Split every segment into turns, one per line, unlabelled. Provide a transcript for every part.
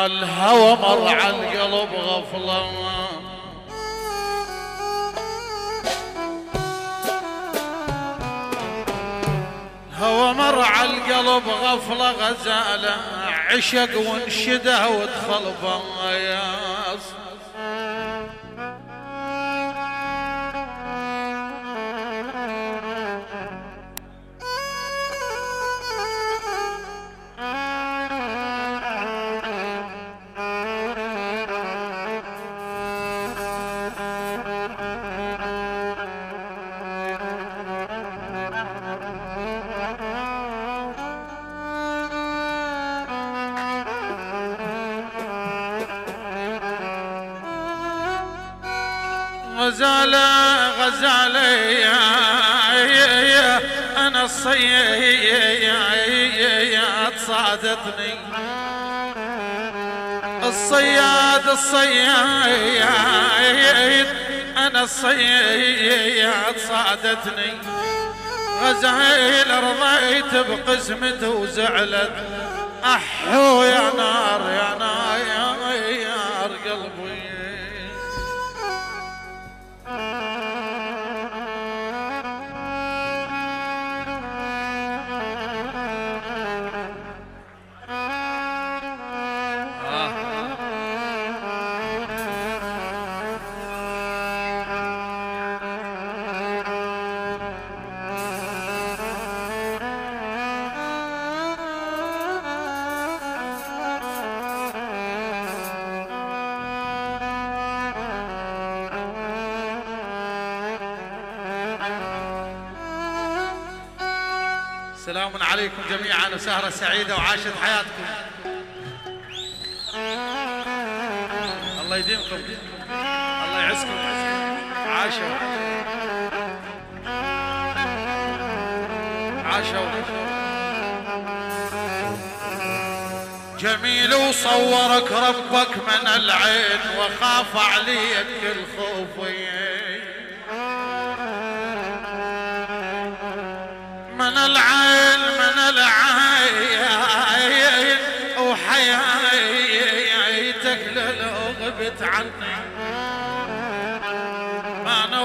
الهوى مر على القلب غفلة. الهوى مر على القلب غفلة غزالة عشق وانشده ودخل بياض. غزالة أنا الصياد صادتني الصياد أنا الصياد صادتني. غزال رضيت بقسمته وزعلت أحو يا نار يا نار يا قلبي. سلام عليكم جميعا وسهرة سعيدة وعاشت حياتكم. الله يديمكم الله يعزكم. عاشوا جميل وصورك ربك من العين وخاف عليك الخوف من العين وحياتك لو غبت عني انا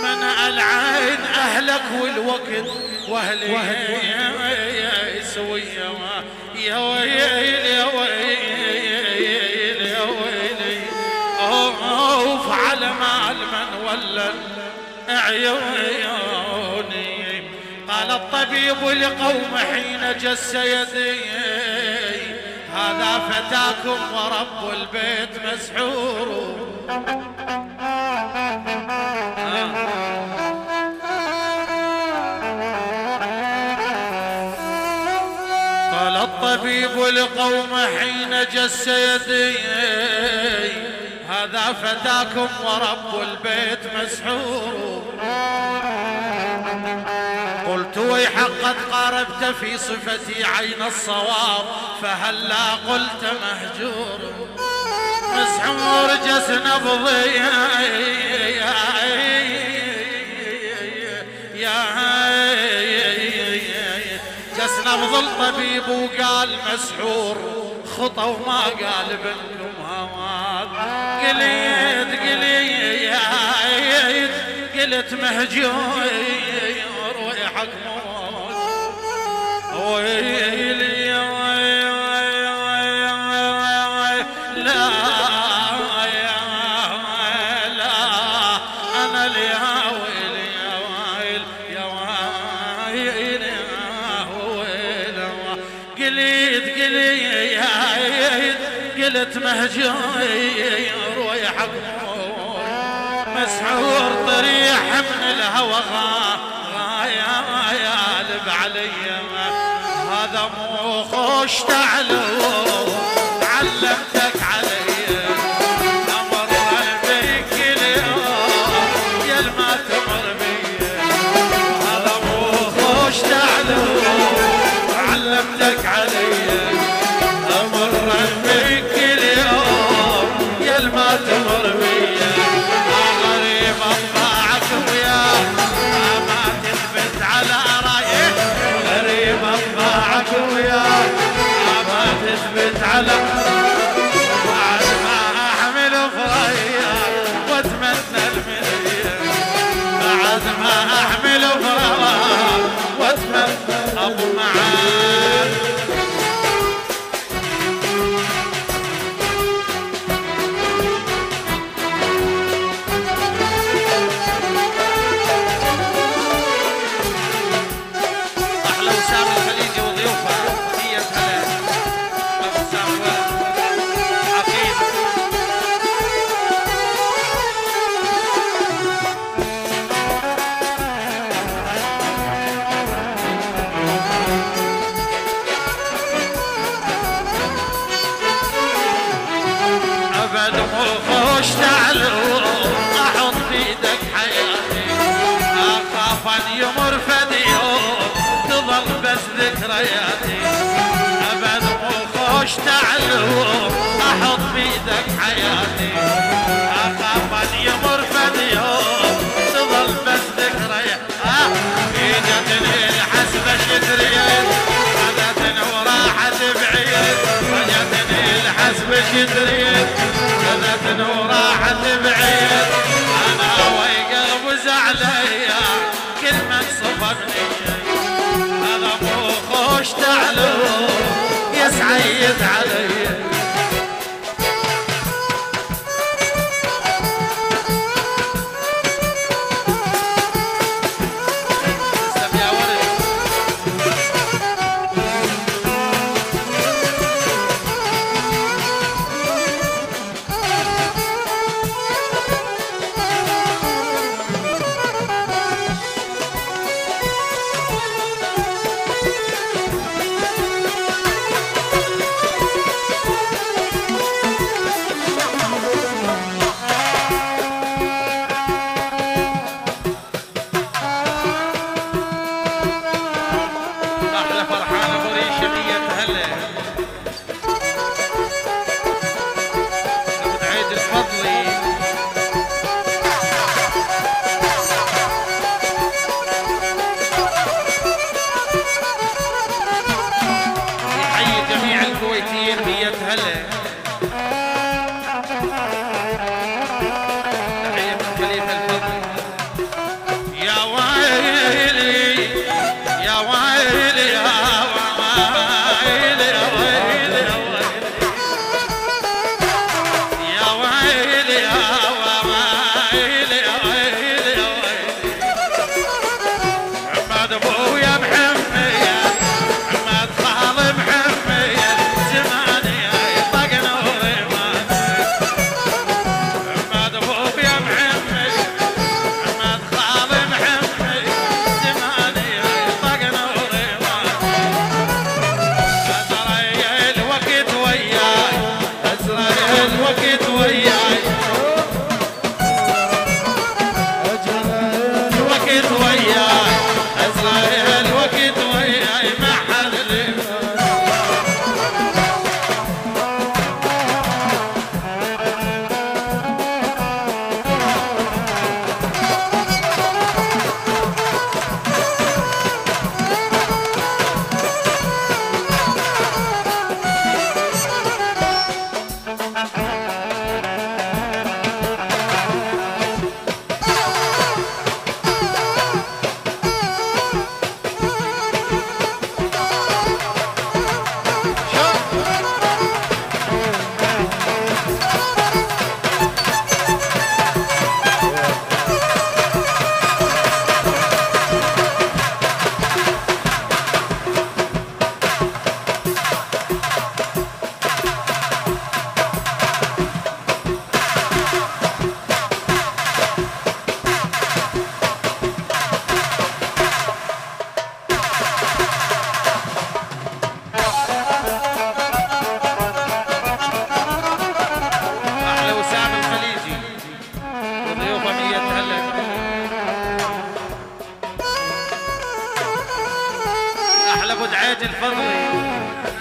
من العين أهلك والوقت وأهلي سوية يا ويلي يا ويلي يا ويلي أوف على مال من ولى عيوني. قال الطبيب لقوم حين جس يدي هذا فتاكم ورب البيت مسحور. قال الطبيب لقوم حين جس يدي هذا فتاكم ورب البيت مسحور. قلت ويحق قد قاربت في صفتي عين الصواب فهلا قلت مهجور. مسحور جس نبضي جس نبض الطبيب وقال مسحور خطى وما قال بنكم هواد. قلت مهجور ويحك موت ويلي لا أنا يا ويلي يا ويلي قلت مهجور ويحك مسحور طريح من الهوى غايب علي. هذا مو خوش تعلو علمتك علي أمر بك اليوم وياي ما تثبت على بعد ما احمل فراياي واتمنى المنيه بعد ما احمل فراياي واتمنى ابو معاد خوش تعلو احط بيدك حياتي اخاف ان يمر فد يوم تظل بس ذكرياتي ابد مو خوش تعلو احط بيدك حياتي اخاف ان يمر فد يوم تظل بس ذكرياتي اجتني الحسبه شتريت خذتني وراحت بعيد اجتني الحسبه شتريت خذتني وراحت بعيد انا وقلب زعليا كل من صفقني هذا مو خوش تعلو يسعيد علي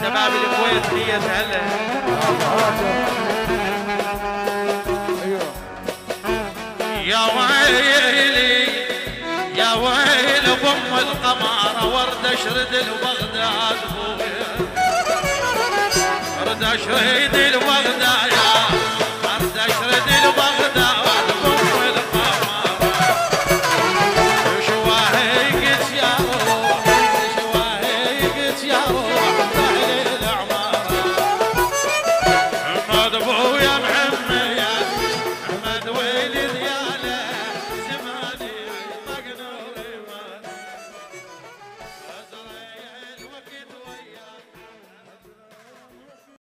شباب الكويت هي هلا يا ويلي يا ويل ام
القمر ورد اشرد البغداد بويا ورد اشرد البغداد